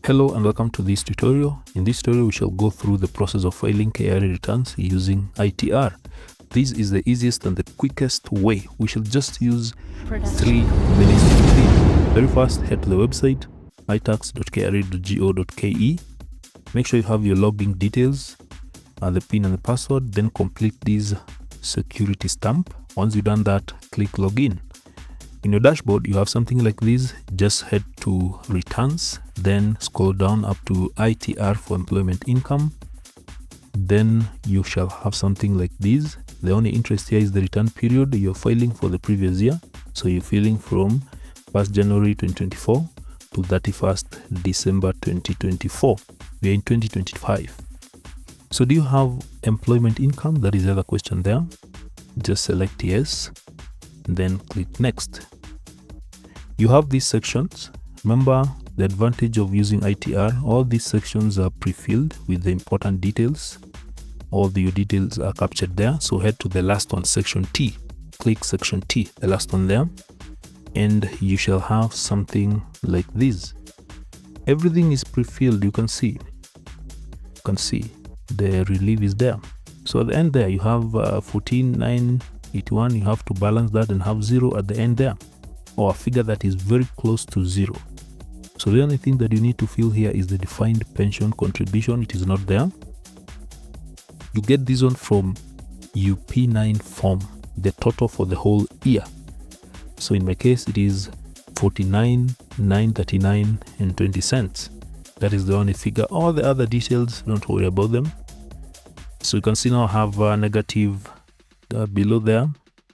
Hello and welcome to this tutorial. In this tutorial, we shall go through the process of filing KRA returns using ITR. This is the easiest and the quickest way. We shall just use 3 minutes to complete. Very fast, head to the website itax.kra.go.ke. Make sure you have your login details, the PIN and the password, then complete this security stamp. Once you've done that, click login. In your dashboard, you have something like this. Just head to returns, then scroll down up to ITR for employment income. Then you shall have something like this. The only interest here is the return period. You're filing for the previous year. So you're filing from 1st January 2024 to 31st December 2024. We are in 2025. So do you have employment income? That is the other question there. Just select yes, then click next. You have these sections. Remember the advantage of using ITR, all these sections are pre-filled with the important details. All your details are captured there. So head to the last one, section T. Click section T, the last one there, and you shall have something like this. Everything is pre-filled. You can see the relief is there. So at the end there you have 14,981. You have to balance that and have 0 at the end there, or a figure that is very close to 0. So the only thing that you need to fill here is the defined pension contribution. It is not there. You get this one from UP9 form, the total for the whole year. So in my case, it is 49,939 and 20 cents. That is the only figure. All the other details, don't worry about them. So you can see now I have a negative below there.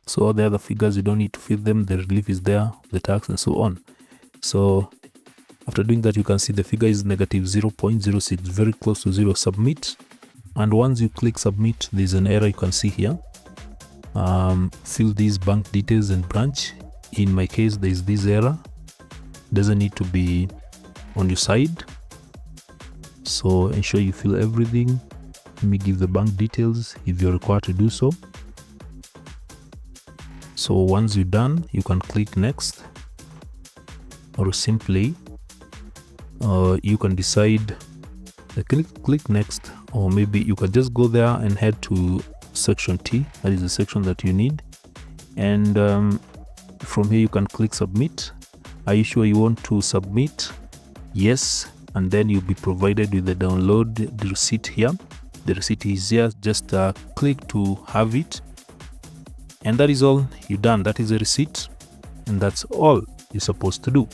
So all the other figures, you don't need to fill them. The relief is there, the tax and so on. So after doing that, you can see the figure is negative 0.06, very close to 0. Submit. And once you click submit, there's an error you can see here. Fill these bank details and branch. In my case, there's this error. Doesn't need to be on your side. So ensure you fill everything. Let me give the bank details if you're required to do so. So once you're done, you can click next, or simply you can decide click next, or maybe you can just go there and head to section T. That is the section that you need, and from here you can click submit. Are you sure you want to submit? Yes, and then you'll be provided with the download the receipt here. The receipt is here. Just click to have it, and that is all. You're done. That is a receipt, and that's all you're supposed to do.